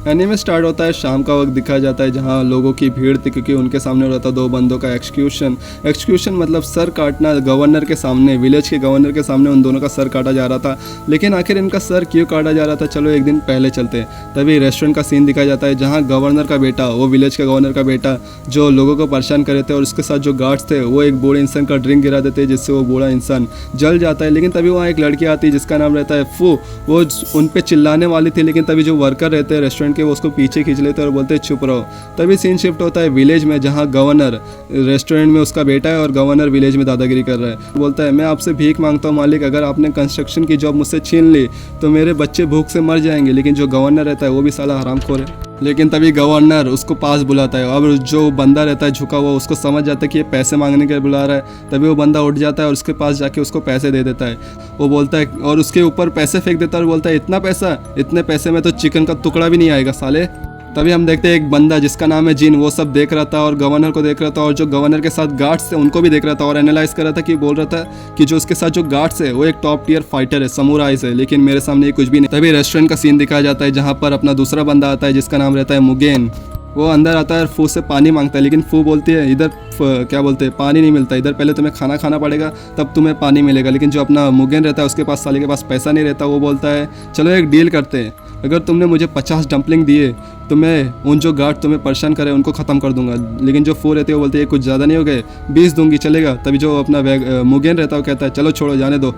Anime start होता है, शाम का वक्त दिखाया जाता है जहाँ लोगों की भीड़ थी क्योंकि उनके सामने हो रहा था दो बंदों का एक्सक्यूशन मतलब सर काटना। गवर्नर के सामने, विलेज के गवर्नर के सामने उन दोनों का सर काटा जा रहा था। लेकिन आखिर इनका सर क्यों काटा जा रहा था, चलो एक दिन पहले चलते हैं। तभी रेस्टोरेंट का सीन दिखाया जाता है जहाँ गवर्नर का बेटा, वो विलेज के गवर्नर का बेटा जो लोगों को परेशान कर रहे थे और उसके साथ जो गार्ड्स थे वो एक बूढ़े इंसान का ड्रिंक गिरा देते जिससे वो बूढ़ा इंसान जल जाता है। लेकिन तभी वहाँ एक लड़की आती है जिसका नाम रहता है फू। वो उन पे चिल्लाने वाली थी लेकिन तभी जो वर्कर रहते हैं रेस्टोरेंट के वो उसको पीछे खींच लेते हैं और बोलते हैं चुप रहो। तभी सीन शिफ्ट होता है विलेज में जहाँ गवर्नर रेस्टोरेंट में उसका बेटा है और गवर्नर विलेज में दादागिरी कर रहा है। बोलता है मैं आपसे भीख मांगता हूँ मालिक, अगर आपने कंस्ट्रक्शन की जॉब मुझसे छीन ली तो मेरे बच्चे भूख से मर जाएंगे। लेकिन जो गवर्नर रहता है वो भी साला हरामखोर है। लेकिन तभी गवर्नर उसको पास बुलाता है। अब जो बंदा रहता है झुका हुआ उसको समझ जाता है कि ये पैसे मांगने के लिए बुला रहा है। तभी वो बंदा उठ जाता है और उसके पास जाके उसको पैसे दे देता है। वो बोलता है और उसके ऊपर पैसे फेंक देता है और बोलता है इतना पैसा, इतने पैसे में तो चिकन का टुकड़ा भी नहीं आएगा साले। तभी हम देखते हैं एक बंदा जिसका नाम है जिन, वो सब देख रहा था और गवर्नर को देख रहा था और जो गवर्नर के साथ गार्ड्स थे उनको भी देख रहा था और एनालाइज कर रहा था कि बोल रहा था कि जो उसके साथ जो गार्ड्स है वो एक टॉप टियर फाइटर है, समुराइज है, लेकिन मेरे सामने ये कुछ भी नहीं। तभी रेस्टोरेंट का सीन दिखाया जाता है जहाँ पर अपना दूसरा बंदा आता है जिसका नाम रहता है मुगेन। वो अंदर आता है और फू से पानी मांगता है लेकिन फू बोलती है इधर क्या बोलते हैं पानी नहीं मिलता, इधर पहले तुम्हें खाना खाना पड़ेगा तब तुम्हें पानी मिलेगा। लेकिन जो अपना मुगेन रहता है उसके पास, साले के पास पैसा नहीं रहता। वो बोलता है चलो एक डील करते हैं, अगर तुमने मुझे 50 डंपलिंग दिए तो मैं उन जो गार्ड तुम्हें परेशान करे उनको ख़त्म कर दूंगा। लेकिन जो फू रहते हैं वो बोलते हैं कुछ ज़्यादा नहीं हो गए, 20 दूंगी चलेगा। तभी जो अपना मुगेन रहता है वो कहता है चलो छोड़ो जाने दो,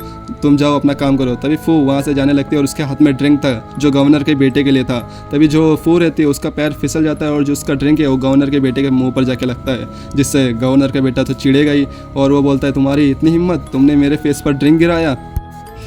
तुम जाओ अपना काम करो। तभी फू वहाँ से जाने लगती है और उसके हाथ में ड्रिंक था जो गवर्नर के बेटे के लिए था। तभी जो फू रहती है उसका पैर फिसल जाता है और जो उसका ड्रिंक है वो गवर्नर के बेटे के मुँह पर जाके लगता है, जिससे गवर्नर का बेटा तो चिढ़ेगा ही और वो बोलता है तुम्हारी इतनी हिम्मत, तुमने मेरे फेस पर ड्रिंक गिराया,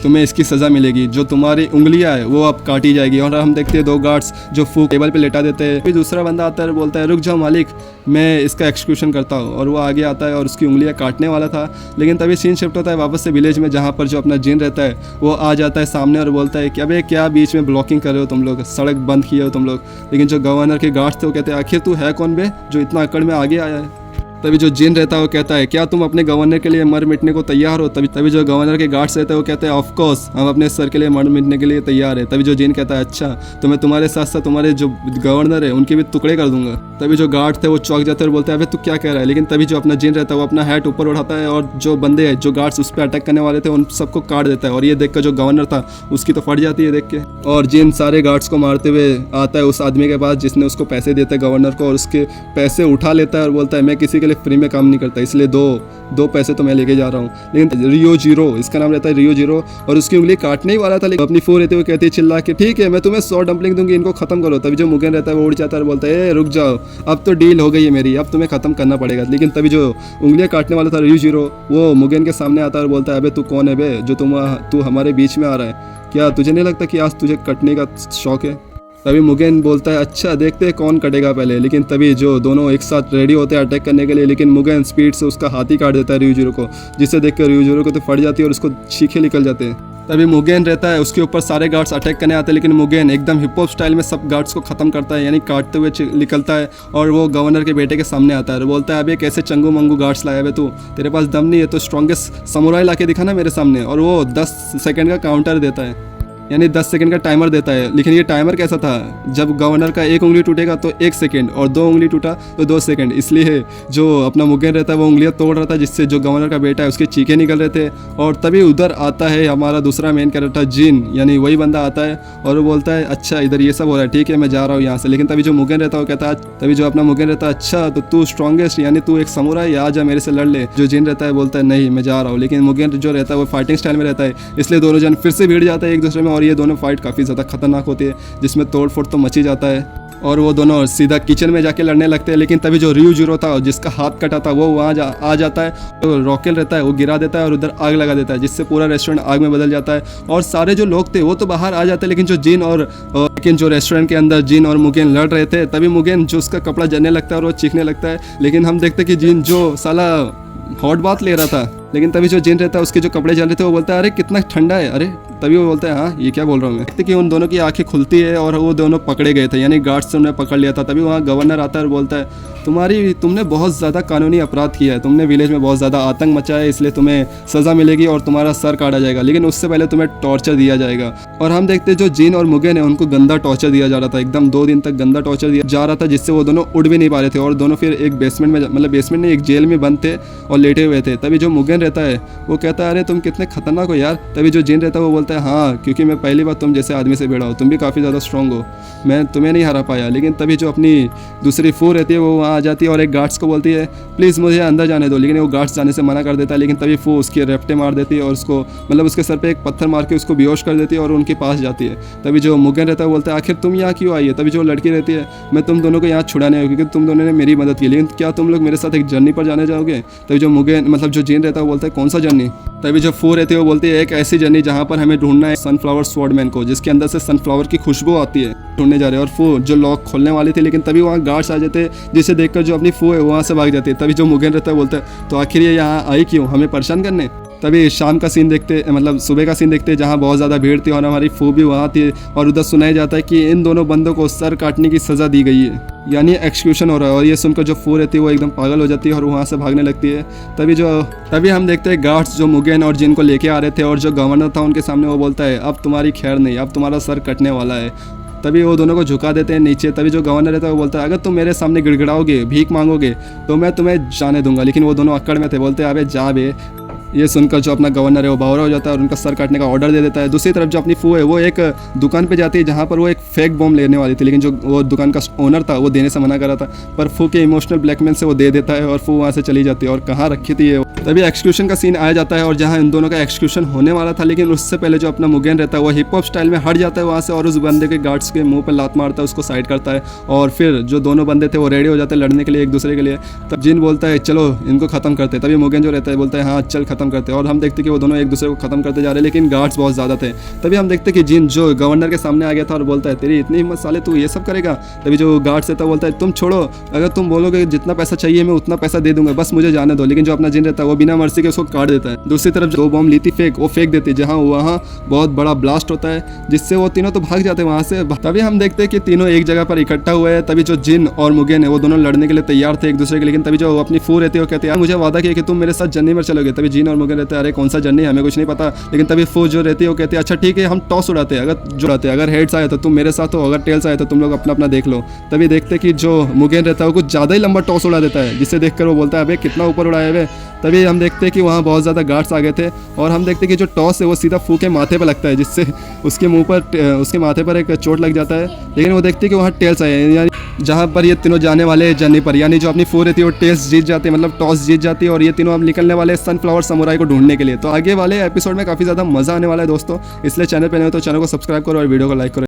तुम्हें इसकी सज़ा मिलेगी, जो तुम्हारी उंगलियां है वो अब काटी जाएगी। और हम देखते हैं दो गार्ड्स जो फू टेबल पे लेटा देते हैं। फिर दूसरा बंदा आता है और बोलता है रुक जाओ मालिक, मैं इसका एक्सक्यूशन करता हूँ। और वो आगे आता है और उसकी उंगलियां काटने वाला था। लेकिन तभी सीन शिफ्ट होता है वापस से विलेज में जहाँ पर जो अपना जिन रहता है वो आ जाता है सामने और बोलता है कि अबे क्या बीच में ब्लॉकिंग कर रहे हो तुम लोग, सड़क बंद किए हो तुम लोग। लेकिन जो गवर्नर के गार्ड्स थे वो कहते हैं आखिर तू है कौन बे जो इतना अकड़ में आगे आया है। तभी जो जिन रहता है वो कहता है क्या तुम अपने गवर्नर के लिए मर मिटने को तैयार हो। तभी जो गवर्नर के गार्ड्स रहते हैं वो कहते हैं ऑफ कोर्स हम अपने सर के लिए मर मिटने के लिए तैयार है। तभी जो जिन कहता है अच्छा तो मैं तुम्हारे साथ साथ तुम्हारे जो गवर्नर है उनके भी टुकड़े कर दूंगा। तभी जो गार्ड थे वो चौंक जाते हैं और बोलते हैं अबे तू क्या कह रहा है। लेकिन तभी जो अपना जिन रहता है वो अपना हैट ऊपर उठाता है और जो बंदे हैं जो गार्ड्स उस पर अटैक करने वाले थे उन सबको काट देता है। और ये देख कर जो गवर्नर था उसकी तो फट जाती है देख के। और जिन सारे गार्ड्स को मारते हुए आता है उस आदमी के पास जिसने उसको पैसे देते हैं गवर्नर को, और उसके पैसे उठा लेता है और बोलता है मैं किसी के लिए फ्री में काम नहीं करता, इसलिए दो पैसे तो मैं लेके जा रहा हूँ। लेकिन रियो जीरो, इसका नाम रहता है रियो जीरो, और उसकी उंगली काटने ही वाला था लेकिन अपनी फू रहते हुए कहती है चिल्ला के ठीक है मैं तुम्हें 100 डंपलिंग दूंगी, इनको खत्म करो। तभी जो मुगेन रहता है वो उड़ जाता है और बोलता है रुक जाओ अब तो डील हो गई है मेरी, अब तुम्हें खत्म करना पड़ेगा। लेकिन तभी जो उंगलियां काटने वाला था रियो जीरो वो मुगेन के सामने आता है और बोलता है अबे तू कौन है बे जो तू हमारे बीच में आ रहा है, क्या तुझे नहीं लगता कि आज तुझे कटने का शौक है। तभी मुगेन बोलता है अच्छा देखते हैं कौन कटेगा पहले। लेकिन तभी जो दोनों एक साथ रेडी होते हैं अटैक करने के लिए, लेकिन मुगेन स्पीड से उसका हाथ ही काट देता है रियोजीरो को, जिससे देखकर रियोजीरो को तो फट जाती है और उसको चीखे निकल जाते हैं। तभी मुगेन रहता है उसके ऊपर सारे गार्ड्स अटैक करने आते हैं लेकिन मुगेन एकदम हिप हॉप स्टाइल में सब गार्ड्स को खत्म करता है, यानी काटते हुए निकलता है और वो गवर्नर के बेटे के सामने आता है और बोलता है अबे कैसे चंगू मंगू गार्ड्स लाया है तू, तेरे पास दम नहीं है तो स्ट्रॉन्गेस्ट समुराई ला के दिखाना मेरे सामने। और वो 10 सेकंड का काउंटर देता है, यानी 10 सेकंड का टाइमर देता है। लेकिन ये टाइमर कैसा था, जब गवर्नर का एक उंगली टूटेगा तो 1 सेकंड और 2 उंगली टूटा तो 2 सेकंड, इसलिए जो अपना मुगेन रहता है वो उंगलियां तोड़ रहा था जिससे जो गवर्नर का बेटा है उसके चीखे निकल रहे थे। और तभी उधर आता है हमारा दूसरा मेन कैरेक्टर जिन, यानी वही बंदा आता है और वो बोलता है अच्छा इधर ये सब हो रहा है ठीक है मैं जा रहा हूँ यहाँ से। लेकिन तभी जो मुगेन रहता है वो कहता है तभी जो अपना मुगेन रहता है अच्छा तो तू स्ट्रॉन्गेस्ट यानी तू एक समुराई आ जा मेरे से लड़ ले। जो जिन रहता है बोलता है नहीं मैं जा रहा हूँ। लेकिन मुगेन जो रहता है वो फाइटिंग स्टाइल में रहता है, इसलिए दोनों जन फिर से भिड़ जाता है एक दूसरे में और ये दोनों फाइट काफ़ी ज़्यादा खतरनाक होती है जिसमें तोड़ फोड़ तो मची जाता है और वो दोनों सीधा किचन में जाके लड़ने लगते हैं। लेकिन तभी जो रियो जीरो था जिसका हाथ कटा था वो वहाँ आ जाता है, तो रॉकेल रहता है वो गिरा देता है और उधर आग लगा देता है जिससे पूरा रेस्टोरेंट आग में बदल जाता है और सारे जो लोग थे वो तो बाहर आ जाते हैं। लेकिन जो जिन लेकिन जो रेस्टोरेंट के अंदर जिन और मुगेन लड़ रहे थे तभी मुगेन जो उसका कपड़ा जलने लगता है और वो चीखने लगता है। लेकिन हम देखते कि जिन जो साला हॉट बात ले रहा था लेकिन तभी जो जिन रहता है उसके जो कपड़े जल रहे थे वो बोलता है अरे कितना ठंडा है, अरे तभी वो बोलता है हाँ ये क्या बोल रहा हूँ मैं। देखते कि उन दोनों की आंखें खुलती है और वो दोनों पकड़े गए थे, यानी गार्ड्स से उन्हें पकड़ लिया था। तभी वहाँ गवर्नर आता है और बोलता है तुमने बहुत ज़्यादा कानूनी अपराध किया है, तुमने विलेज में बहुत ज़्यादा आतंक मचाया है, इसलिए तुम्हें सज़ा मिलेगी और तुम्हारा सर काटा जाएगा, लेकिन उससे पहले तुम्हें टॉर्चर दिया जाएगा। और हम देखते जो जिन और मुगेन है उनको गंदा टॉर्चर दिया जा रहा था, एकदम 2 दिन तक गंदा टॉर्चर दिया जा रहा था, जिससे वो दोनों उड़ भी नहीं पा रहे थे और दोनों फिर एक बेसमेंट में, मतलब बेसमेंट में एक जेल में बंद थे और लेटे हुए थे। तभी जो मुगेन रहता है वो कहता है अरे तुम कितने खतरनाक हो यार। तभी जो जिन रहता है वो बोलता है हाँ क्योंकि मैं पहली बार तुम जैसे आदमी से भिड़ा हूँ, तुम भी काफ़ी ज़्यादा स्ट्रॉन्ग हो, मैं तुम्हें नहीं हरा पाया। लेकिन तभी जो अपनी दूसरी फू रहती है वो वहाँ आ जाती है और एक गार्ड्स को बोलती है प्लीज़ मुझे अंदर जाने दो, लेकिन वो गार्ड्स जाने से मना कर देता है। लेकिन तभी फू उसकी रैप्टे मार देती है और उसको, मतलब उसके सर पे एक पत्थर मार के उसको बेहोश कर देती है और उनके पास जाती है। तभी जो मुगेन रहता है बोलता है आखिर तुम यहाँ क्यों आई है। तभी जो लड़की रहती है मैं तुम दोनों को यहाँ छुड़ाने आया क्योंकि तुम दोनों ने मेरी मदद की, लेकिन क्या तुम लोग मेरे साथ एक जर्नी पर जाने जाओगे। तभी जो मुगेन, मतलब जो जिन रहता है वो बोलता है कौन सा जर्नी। तभी जो फू रहती है वो बोलती है एक ऐसी जर्नी जहाँ पर हमें ढूंढना है सनफ्लावर स्वॉर्डमैन को, जिसके अंदर से सनफ्लावर की खुशबू आती है, ढूंढने जा रहे हैं। और फू जो लॉक खोलने वाली थी, लेकिन तभी वहाँ गार्ड्स आ जाते हैं, जिसे देखकर जो अपनी फू है वहाँ से भाग जाती है। तभी जो मुगेन रहता है बोलता है तो आखिर ये यहाँ आई क्यों, हमें परेशान करने। तभी शाम का सीन देखते, मतलब सुबह का सीन देखते जहाँ बहुत ज़्यादा भीड़ थी और हमारी फू भी वहाँ थी और उधर सुनाया जाता है कि इन दोनों बंदों को सर काटने की सज़ा दी गई है, यानी एक्सक्यूशन हो रहा है। और ये सुनकर जो फू रहती है वो एकदम पागल हो जाती है और वहाँ से भागने लगती है। तभी हम देखते हैं गार्ड्स जो मुगेन और जिनको लेके आ रहे थे और जो गवर्नर था उनके सामने, वो बोलता है अब तुम्हारी खैर नहीं, अब तुम्हारा सर कटने वाला है। तभी वो दोनों को झुका देते हैं नीचे। तभी जो गवर्नर रहता है वो बोलता है अगर तुम मेरे सामने गिड़गिड़ाओगे, भीख मांगोगे तो मैं तुम्हें जाने दूंगा। लेकिन वो दोनों अक्कड़ में थे, बोलते हैं अबे जा बे। ये सुनकर जो अपना गवर्नर है वो बावरा हो जाता है और उनका सर काटने का ऑर्डर दे देता है। दूसरी तरफ जो अपनी फू है वो एक दुकान पे जाती है जहाँ पर वो एक फेक बॉम्ब लेने वाली थी, लेकिन जो वो दुकान का ओनर था वो देने से मना कर रहा था, पर फू के इमोशनल ब्लैकमेल से वो दे देता है और फू वहाँ से चली जाती है। और कहाँ रखी थी ये। तभी एक्सक्यूशन का सीन आया जाता है और जहाँ इन दोनों का एक्सक्यूशन होने वाला था, लेकिन उससे पहले जो अपना मुगेन रहता है वो हिप हॉप स्टाइल में हट जाता है वहाँ से और उस बंदे के गार्ड्स के मुंह पर लात मारता है, उसको साइड करता है। और फिर जो दोनों बंदे थे वो रेडी हो जाते हैं लड़ने के लिए एक दूसरे के लिए। तब जिन बोलता है चलो इनको खत्म करते हैं। तभी मुगेन जो रहता है बोलता है हाँ चल खत्म करते हैं। और हम देखते कि वो दोनों एक दूसरे को खत्म करते जा रहे हैं, लेकिन गार्ड्स बहुत ज़्यादा थे। तभी हम देखते कि जिन जो गवर्नर के सामने आ गया था और बोलता है तेरी इतनी हिम्मत साले, तू ये सब करेगा। तभी जो गार्ड्स रहता है बोलता है तुम छोड़ो, अगर तुम बोलोगे जितना पैसा चाहिए मैं उतना पैसा दे दूंगा, बस मुझे जाने दो। लेकिन जो अपना जिन रहता है वो बिना मर्जी के उसको काट देता है। दूसरी तरफ जो बॉम्ब ली थी फेक, वो फेंक देती है जहाँ वहाँ बहुत बड़ा ब्लास्ट होता है, जिससे वो तीनों तो भाग जाते हैं वहाँ से। तभी हम देखते हैं कि तीनों एक जगह पर इकट्ठा हुए हैं। तभी जो जिन और मुगेन है वो दोनों लड़ने के लिए तैयार थे एक दूसरे के, लेकिन तभी जो अपनी फू रहती है वो कहते हैं मुझे वादा किया कि तुम मेरे साथ जर्नी पर चलोगे। तभी जिन और मुगेन रहते हैं अरे कौन सा जर्नी, हमें कुछ नहीं पता। लेकिन तभी फू जो रहती है वो कहती है अच्छा ठीक है हम टॉस उड़ाते हैं, अगर हेड्स आए तो तुम मेरे साथ हो, अगर टेल्स आए तो तुम लोग अपना अपना देख लो। तभी देखते कि जो मुगेन रहता है वो कुछ ज़्यादा ही लंबा टॉस उड़ा देता है, जिससे देखकर वो बोलता है अबे कितना ऊपर उड़ाया है। तभी हम देखते हैं कि वहाँ बहुत ज़्यादा गार्ड्स आ गए थे और हम देखते हैं कि जो टॉस है वो सीधा फू के माथे पर लगता है, जिससे उसके मुंह पर, उसके माथे पर एक चोट लग जाता है। लेकिन वो देखते हैं कि वहाँ टेल्स आए हैं, यानी जहाँ पर ये तीनों जाने वाले हैं जर्नी पर, यानी जो अपनी फू रहती है वो टेल्स जीत जाती है, मतलब टॉस जीत जाती है और ये तीनों अब निकलने वाले सनफ्लावर समुराई को ढूंढने के लिए। तो आगे वाले एपिसोड में काफ़ी ज़्यादा मज़ा आने वाला है दोस्तों, इसलिए चैनल पर नहीं हो तो चैनल को सब्सक्राइब करो और वीडियो को लाइक करो।